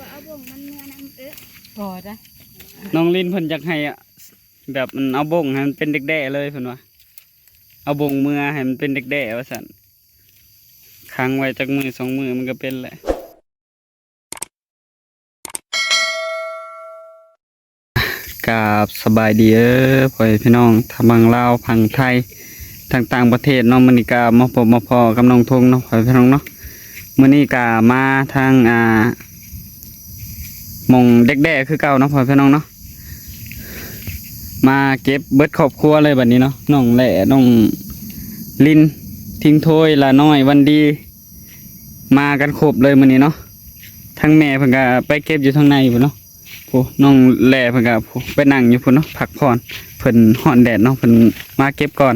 เอาบ่งมันเมื่อน้ำพอได้น้องลินเพิ่นอยากให้อะแบบมันเอาบ่งให้มันเป็นเด็กแด่เลยเพิ่นว่าเอาบ่งมือให้มันเป็นเด็กแด่ว่าซั่นค้างไว้จักมือ2 มือมันก็เป็นแหละกราบสบายดีพ่อพี่น้องทั้งบางลาวพังไทยต่างประเทศเนาะมื้อนี้ก็มาพบมาพอกับน้องทงเนาะพ่อพี่น้องเนาะมื้อนี้ก็มาทางหม่องเด็กแด่คือเก่าเนาะพ่อพี่น้องเนาะมาเก็บเบิดครอบครัวเลยบัดนี้เนาะน้องแหล่น้องลินทิ้งถ้วยละน้อยวันดีมากันครบเลยมื้อนี้เนาะทั้งแม่เพิ่นก็ไปเก็บอยู่ทางในพุ่นเนาะโอ้น้องแหล่เพิ่นก็ไปนั่งอยู่พุ่นเนาะพักผ่อนเพิ่นฮ้อนแดดเนาะเพิ่นมาเก็บก่อน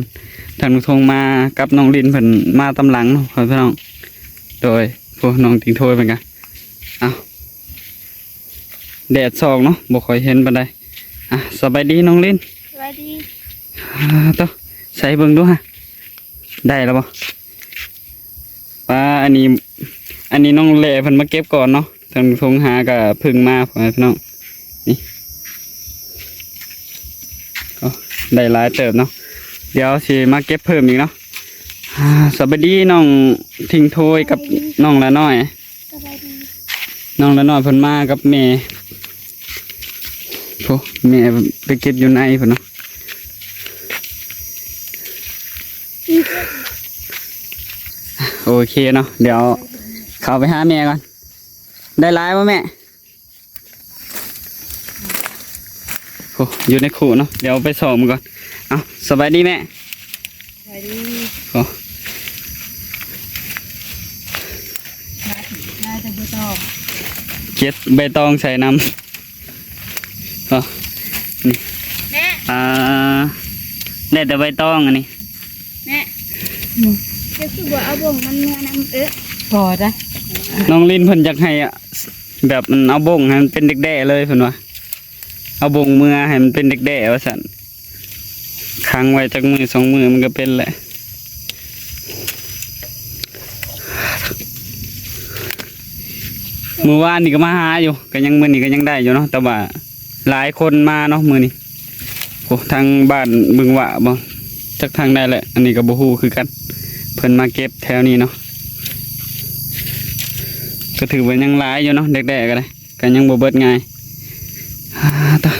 ทางลุงทงมากับน้องลินเพิ่นมาตำหลังเนาะพี่น้องโดยพวกน้องทิ้งถ้วยเพิ่นก็เอาแดดส่องเนาะบ่ค่อยเห็นปานใดสบายดีน้องลินสวัสดีต่อใส่เบิ่งดูฮะได้แล้วบ่ป้าอันนี้น้องแหล่เพิ่นมาเก็บก่อนเนาะทางทงหาก็พึ่งมาพี่น้องนี่ก็ได้หลายเติบเนาะเดี๋ยวสิมาเก็บเพิ่มอีกเนาะสวัสดีน้องทิ้งถ้วยกับน้องละน้อยสวัสดีน้องละน้อยเพิ่นมากับแม่โอ้แม่ไปเก็บอยู่ในพุ่นเนาะโอเคเนาะเดี๋ยวเข้าไปหาแม่ก่อนได้หลายป่ะแม่โอ้อยู่ในขู่เนาะเดี๋ยวไปส่องมันก่อนเอาสบายดีแม่สบายดีโอ้น่าจะใบตองเก็บใบตองใส่น้ำอ๋อนี่แม่ได้แต่ใบตองอันนี้แม่เดี๋ยวคือเอาบ่งมันเมื่อน้ำพอได้น้องลินเพิ่นอยากให้อะแบบมันเอาบ่งให้มันเป็นเด็กแด่เลยเพิ่นว่าเอาบ่งมือให้มันเป็นเด็กแด่ว่าซั่นค้างไว้จักมือ2 มือมันก็เป็นแหละมื้อวานนี่ก็มาหาอยู่ก็ยังมื้อนี้ก็ยังได้อยู่เนาะแต่ว่าหลายคนมาเนาะมื้อนี้โอ้ทางบ้านบึงหวะบ่จักทางได้แหละอันนี้ก็บ่ฮู้คือกันเพิ่นมาเก็บแถวนี้เนาะก็ถือว่ายังหลายอยู่เนาะเด็กๆก็ได้ก็ยังบ่เบิดง่ายต่อ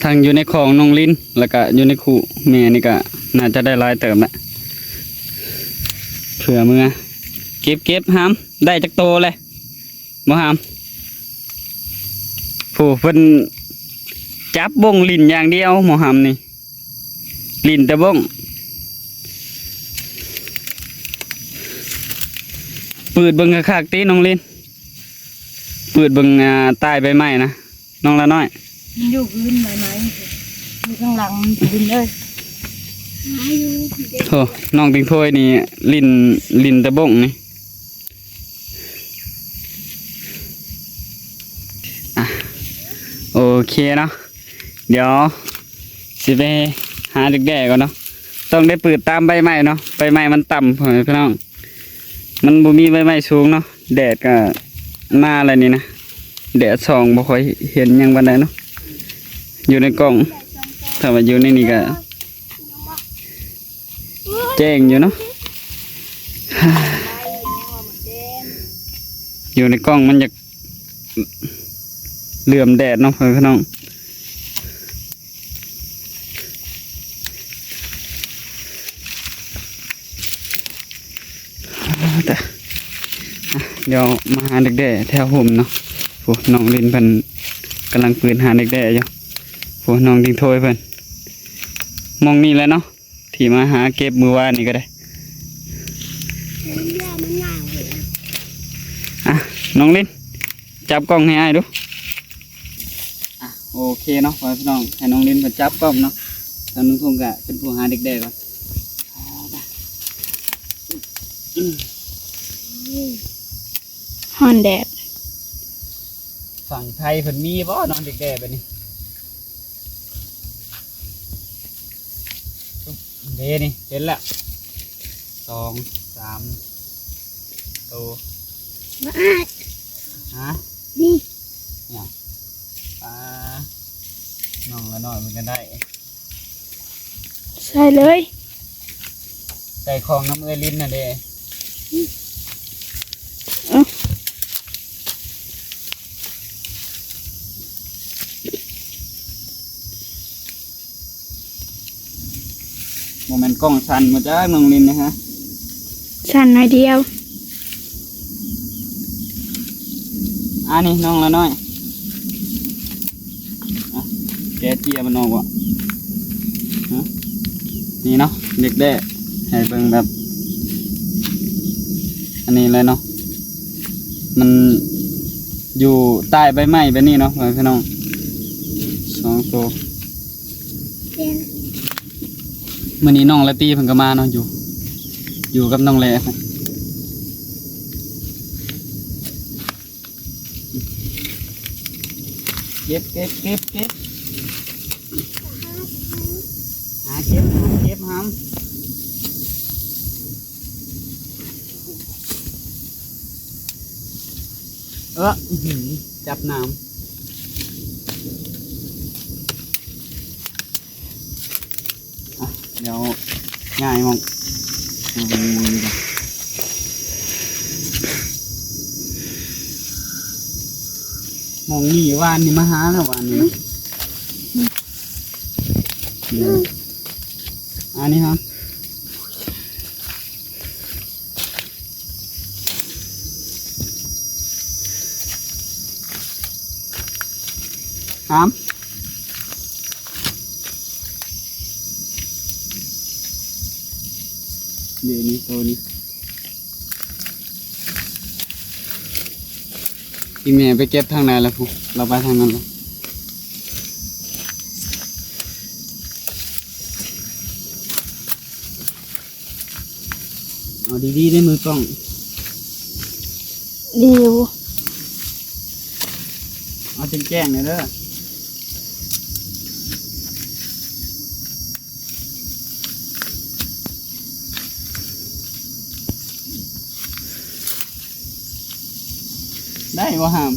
ทางอยู่ในของน้องลินแล้วก็อยู่ในคู่แม่นี่ก็น่าจะได้หลายเติมแหละเผื่อมือเก็บหามได้จักโตเลยบ่หามผู้เพิ่นจับบ้งลินอย่างเดียวหมอหำนี่ลินแต่บ้งปืดเบิ่งคักๆตีน้องลินปืดเบิ่งใต้ใบไม้นะน้องละน้อยอยู่พื้นไหมอยู่ข้างหลังดินเลยโอ้น้องติงถ้วยนี่ลินแต่บ้งนี่โอเคเนาะเดี๋ยวสิไปหาเด็กแด่ก่อนเนาะต้องได้ปืดตามใบไม้เนาะใบไม้มันต่ำพี่น้องมันบ่มีใบไม้สูงเนาะแดดก็มาอะไรนี่นะแดดส่องบ่ค่อยเห็นยังบันไดเนาะอยู่ในกล่องถ้าว่าอยู่ในนี่ก็แจ้งอยู่เนาะอยู่ในกล่องมันจะเหลื่อมแดดเนาะพี่น้องแต่เดี๋ยวมาหาเด็กแด่แถวผมเนาะพวกน้องลินเพิ่นกำลังปืนหาเด็กแด่อยู่พวกน้องดิ้งโถยเพิ่นมองนี่แล้วเนาะที่มาหาเก็บมือวานนี่ก็ได้น้องลินจับกล้องให้อ้ายดูโอเคเนาะพี่น้องให้น้องลินเพิ่นจับกล้องเนาะแล้วน้องทงก็เป็นผู้หาเด็กแด่ก่อนฮ้อนแดดฝั่งไทยเพิ่นมีบ่นอนเด็กแด่แบบนี้ เด้นี่เห็นละสองสามตัว มา ฮะ นี่ เนี่ยปลาน้องละน้อยมันก็ได้ ใส่เลย ใส่ของน้ำเอ้ยลิ้นน่ะเด้โมเมนต์กล้องสั่นมาจากน้องลิ้นนะฮะ สั่นหน่อยเดียว นี่น้องละน้อยอ่ะแกเจียมันออกวะฮะนี่เนาะเด็กแด้ให้เบิ่งแบบ อันนี้เลยเนาะมันอยู่ใต้ใบไม้แบบนี้เนาะพี่น้องสองตัวมื้อนี้น้องละตีเพิ่นก็มาเนาะอยู่กับน้องแลเก็บหาเก็บหามอื้อหือจับน้ำเดี๋ยวง่ายมองมองนี่วานนี่มาหาแล้ววานนี่อันนี้ครับเดี๋ยวนี้ตัวนี้พี่แม่ไปเก็บทางไหนแล้วพูเราไปทางนั้นแล้วเอาดีๆได้มือกล้อง เดียว เอาแจ้งเลยเด้อได้บ่หาม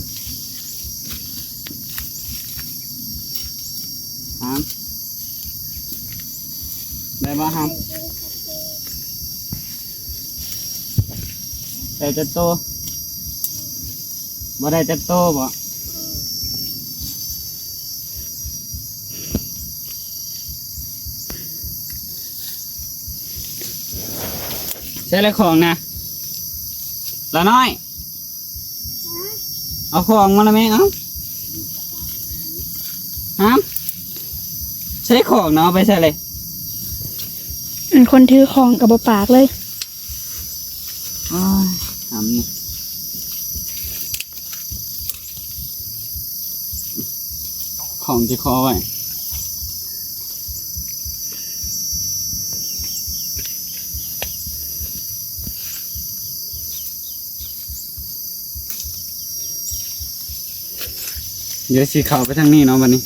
ได้บ่หามได้จักโตบ่ได้จักโตบ่ใช่แล้วของนะละน้อยเอาของมาแล้วไหมใช้ของเนาะไปใช่เลย คนถือของกับบปากเลย นี่ของจะคอไว้เดี๋ยวสีขาวไปทางนี้เนาะวันนี้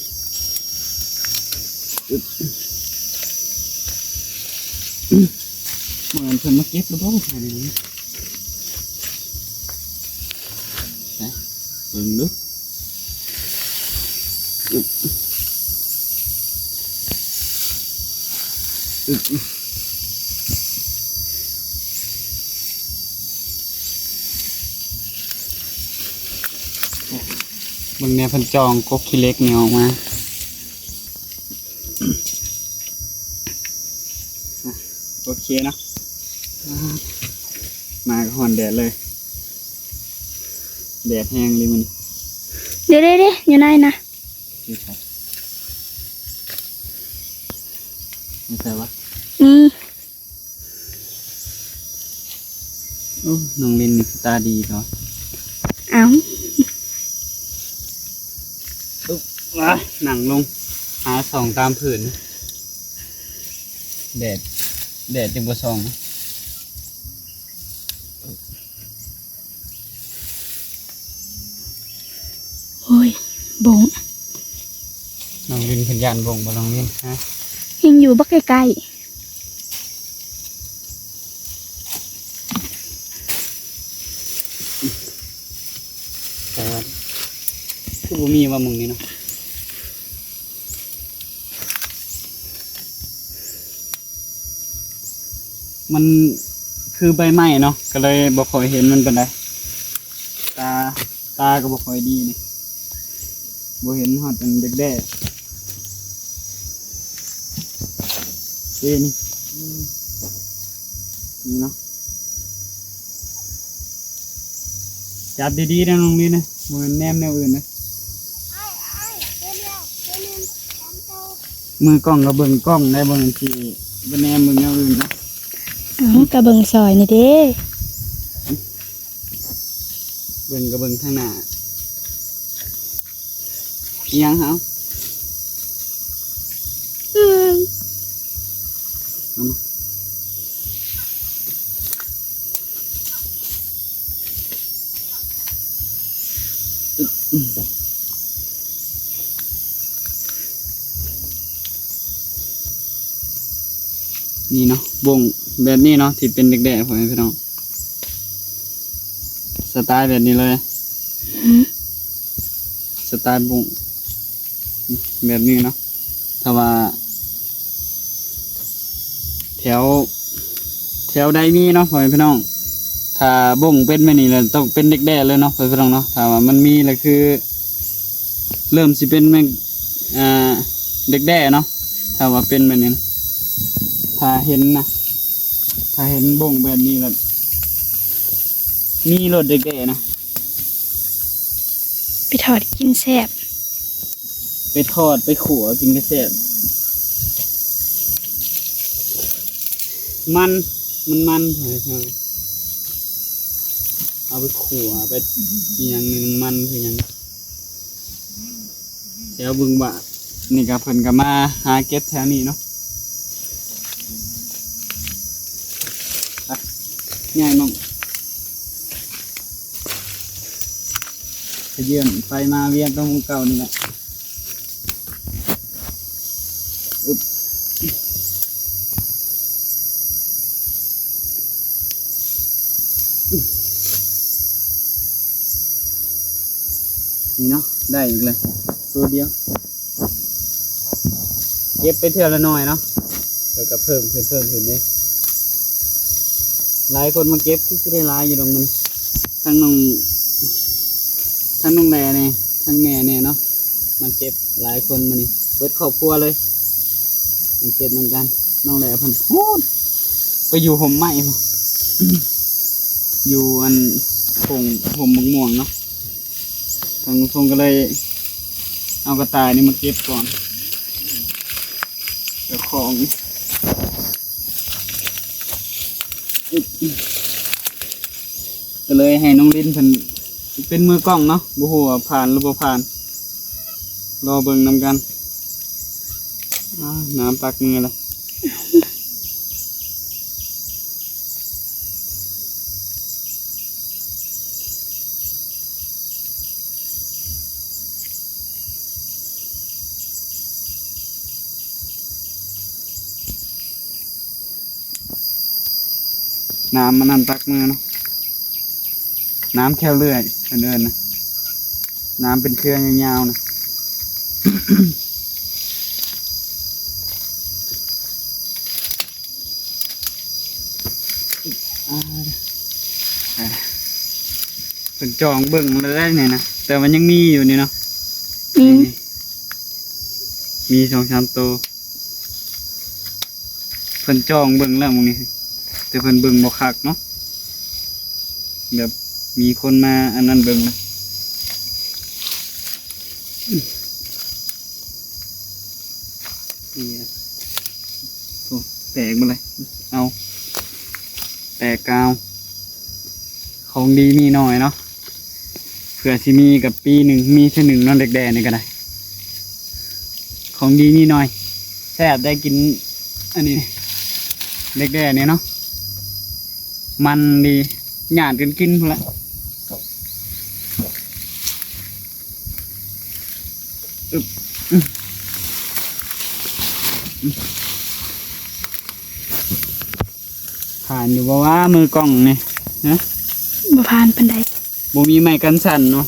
เหมือนเพิ่นมาเก็บหรือเปล่าถ่ายนี้ไปเบิ่งดูเบิ่งเนี่ยเพิ่นจองกบขี้เล็กนี่ออกมาโอเคเนาะมาก็หอนแดดเลยแดดแห้งเลยมัน เดี๋ยวอยู่ไหนนะ ไม่ใช่วะ นี่ โอ้น้องลินนี่ตาดีเนาะ เอา หนังลงหาส่องตามผืนแดดจึงบ่ส่อง โอ้ยบง น้องลินเพิ่นยานบ่งบ่น้องลินฮะ ยังอยู่บักใกล้ คือบ่มีว่ามึงนี่เนาะมันคือใบไม้เนาะก็เลยบ่ค่อยเห็นมันปานใดตาก็บ่ค่อยดีนี่บ่เห็นฮอดอันเด็กแด้นี่นี่เนาะจับดีๆนะน้องนี่นะบ่แม่นแนมแนวอื่นนะ ไอ้เร็วเร็วทำโต มือกล้องก็เบิ่งกล้องได้บ่แม่นสิบ่แนมมึงแนวอื่นนะ กระเบิงซอยนี่เด้ เบิ่งก็เบิ่งทางหน้าอิหยังเฮา อืม เอามานี่เนาะบ่งแบบนี้เนาะที่เป็นเด็กแด่พ่อแม่พี่น้องสไตล์แบบนี้เลยสไตล์บ่งแบบนี้เนาะถ้าว่า แถวใดมีเนาะพ่อแม่พี่น้องถ้าบ่งเป็นแบบนี้แล้วต้องเป็นเด็กแด่เลยเนาะพ่อแม่พี่น้องเนาะถ้าว่ามันมีแล้วคือ เริ่มสิเป็นแม่งเด็กแด่เนาะถ้าว่าเป็นแบบนี้นะถ้าเห็นบ่งแบบนี้แล้วมีรสเด็กแด่นะ ไปถอดกินแซ่บ ไปทอดไปขัวกินกระแซ่บมันเฮ้ยเอาไปขัวไปอหยังนี่มันคือหยังแถวบึงบะนี่ก็เพิ่นก็มาหาเก็บแถวนี้เนาะง่ายมั่งไปเยี่ยมไปมาเวียนตรงเก่านี่แหละอึ๊บนี่เนาะได้อีกเลยตัวเดียวเก็บไปเท่าละหน่อยเนาะเดี๋ยวก็เพิ่มขึ้นเลยหลายคนมาเก็บคือได้หลายอยู่ตรงนั้นทั้งน้องแม่เนี่ยทั้งแม่เนี่ยเนาะมาเก็บหลายคนมานี่เปิดครอบครัวเลยมาเก็บเหมือนกันน้องแหล่เพันพูดไปอยู่ห่มไม้พอ อยู่อันห่มม่วงๆเนาะทางทงก็เลยเอากระต่ายนี่มาเก็บก่อนเดี๋ยวของก็เลยให้น้องลิ้นเป็นมือกล้องเนาะบ่ฮู้ว่าผ่านหรือบ่ผ่านรอเบิ่งนำกันน้ำปักมือละน้ำมันนั่นปักมือเนาะน้ำแค่เลื่อยเดินนะน้ำเป็นเครือยาวๆนะ เป็นจองเบิ่งมาได้เนี่ยนะแต่มันยังมีอยู่นี่เนาะนี่มี2-3ตัวเพิ่นจองเบิ่งแล้วมึงนี่แต่เพิ่นเบิ่งบ่คักเนาะแบบมีคนมาอันนั้นเบิ่งนะนี่โอ้แตกหมดเลยเอาแตกกาวของดีมีหน่อยเนาะเผื่อสิมีกับปีหนึ่งมีแค่1นอนเด็กแดงนี่ก็ได้ของดีมีหน่อยแซ่บได้กินอันนี้เด็กแดงเนี่ยเนาะมันดีหยาดกันกินพอละผ่านอยู่บ่ว่ามือกล้องนี่นะ บ่ผ่านปานใด บ่มีไม้กันสั่นเนาะ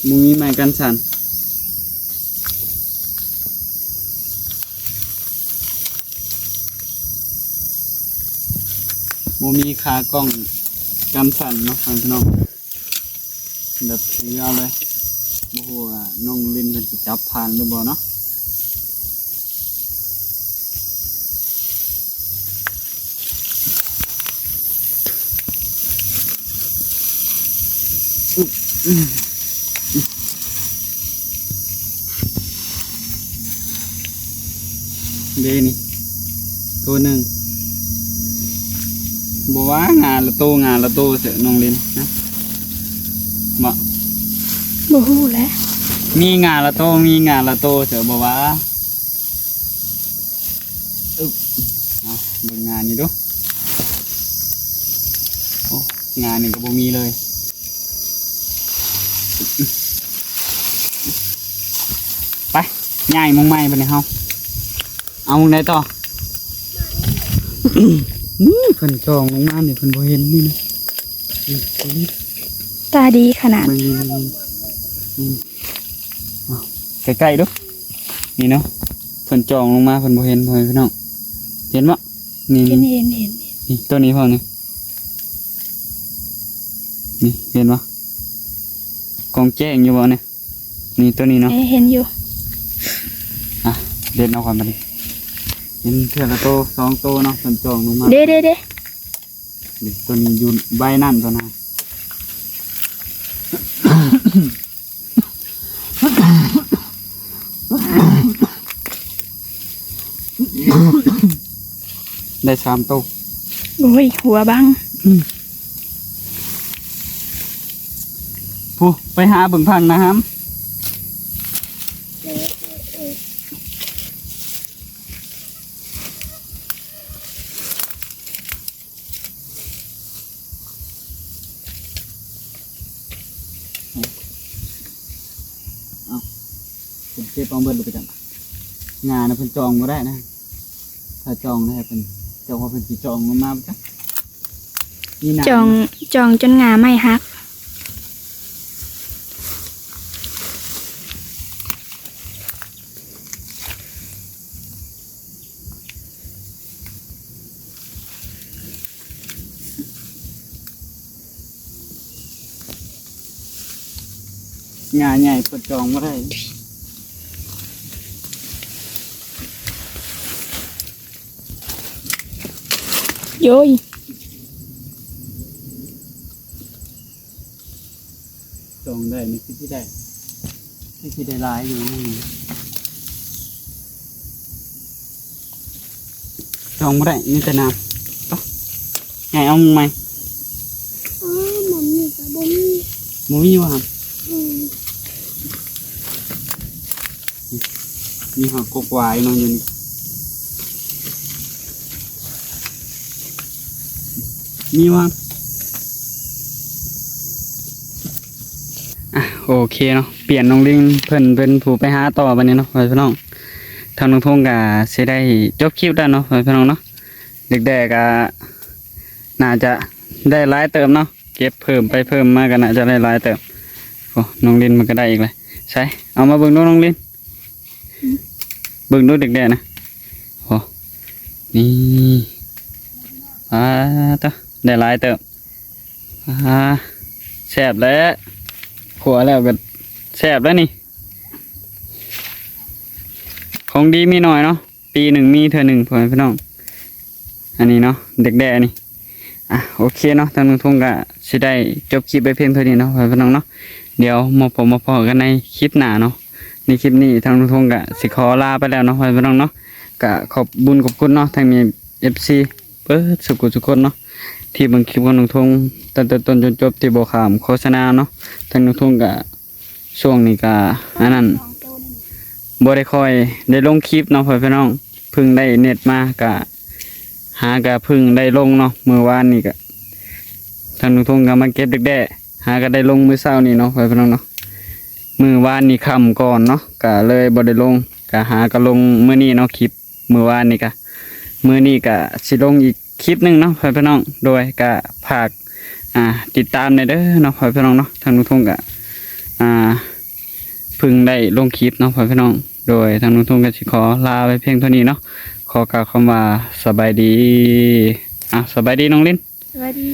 บ่มีไม้กันสั่นบ่มีขากล้องกันสั่นเนาะพี่น้องแบบถือเอาเลยบ่ฮู้ว่าน้องลินเพิ่นสิจับผ่านหรือบ่เนาะเดนี่ตัวหนึ่งบอกว่างานละโตเสียน้องลินนะบอก บ่ฮู้แหล้ว มีงานละโตเสียบอกว่าเอาเบิ่งงานนี่ดูโอ้งานนี่ก็บ่มีเลยไปง่ายมุ่งไม้ไปเลยเฮาเอามุงไหนต่อ นี่เพิ่นจองลงมาเนี่ยเพิ่นบ่เห็นนี่นะนี่ ตาดีขนาด มันใกล้ๆดูนี่เนาะเพิ่นจองลงมาเพิ่นบ่เห็นพ่อพี่น้องเห็นบ่นี่ เห็น นี่ตัวนี้พ่อนี่นี่เห็นบ่กองแจ้งอยู่บ่เนี่ยนี่ตัวนี้เนาะ เห็นอยู่ อ่ะเด็ดเอาความบัดนี้เห็นเทื่อละโตสองโตเนาะเพิ่นจองลงมา เด้ นี่ตัวนี้อยู่ใบนั่นตัวนั้นได้3โตว โอ้ยหัวบัง ผู้ไปหาเบิ่งพังนะครับเอาเป็นเก็บเอาเบิดเลยไปจังงานนะเพิ่นจองบ่ได้นะถ้าจองได้เพิ่นเจ้าว่าเพิ่นสิจองมาบ่จ๊ะนี่นะ จองจนงาไม่ฮัก งานใหญ่เพิ่นจองบ่ได้ โย้ย จองได้นี่คือสิได้นี่สิได้หลายอยู่นี่จองบ่ได้มีแต่น้ำไปไงเอามึงไหม อ๋อมันมีกระบง บ่มีว่ามีหอกกวายเนาะอยู่นี่มีว่าโอเคเนาะเปลี่ยนน้องลิงเพิ่นเป็นผู้ไปหาต่อบัดนี้เนาะพี่น้องทางน้องทงก็สิได้จบคลิปแล้วเนาะพี่น้องเนาะเด็กๆก็น่าจะได้หลายเติมเนาะเก็บเพิ่มไปเพิ่มมาก็น่าจะได้หลายเติมโอ้น้องลินมันก็ได้อีกเลยใช่เอามาเบิ่งดูน้องลินเบิ่งดูเด็กๆนะโอ้นี่ต่อได้หลายเติมแซ่บแล้วขัวแล้วก็แซ่บแล้วนี่ของดีมีหน่อยเนาะปีหนึ่งมีเธอหนึ่งพ่อพี่น้องอันนี้เนาะเด็กแด่นี่โอเคเนาะทางลุงทุ่งก็สิได้จบคลิปไปเพียงเท่านี้เนาะพ่อพี่น้องเนาะเดี๋ยวมาพอกันในคลิปหน้าเนาะในคลิปนี้ทางลุงทุ่งก็สิขอลาไปแล้วเนาะพ่อพี่น้องเนาะก็ขอบบุญขอบคุณเนาะทางมี FC เปิดสุขุสุขคนเนาะที่เบิ่งคลิปของลุงทุ่งตั้งแต่ต้นจนจบที่บ่ขามโฆษณาเนาะทางลุงทุ่งก็ช่วงนี้ก็อันนั้นบ่ได้ค่อยได้ลงคลิปเนาะพ่อพี่น้องเพิ่งได้เน็ตมาก็หากะเพิ่งได้ลงเนาะเมื่อวานนี่ก็ทางลุงทุ่งก็มาเก็บเด็กแด่หาก็ได้ลงมื้อเช้านี่เนาะพ่อพี่น้องเนาะมื้อวานนี่ค่ำก่อนเนาะก็เลยบ่ได้ลงก็หาก็ลงมื้อนี้เนาะคลิปมื้อวานนี่ก็มื้อนี้ก็สิลงอีกคลิปหนึงเนาะพ่อพี่น้องโดยก็ฝากติดตามในเด้อเนาะพ่อพี่น้องเนาะทางลุงทุ่งก็ พึ่งได้ลงคลิปเนาะพ่อพี่น้องโดยทางนุ่งทุ่งก็สิขอลาไปเพียงเท่านี้เนาะขอกล่าวคำว่าสบายดีสบายดีน้องลิ้น สวัสดี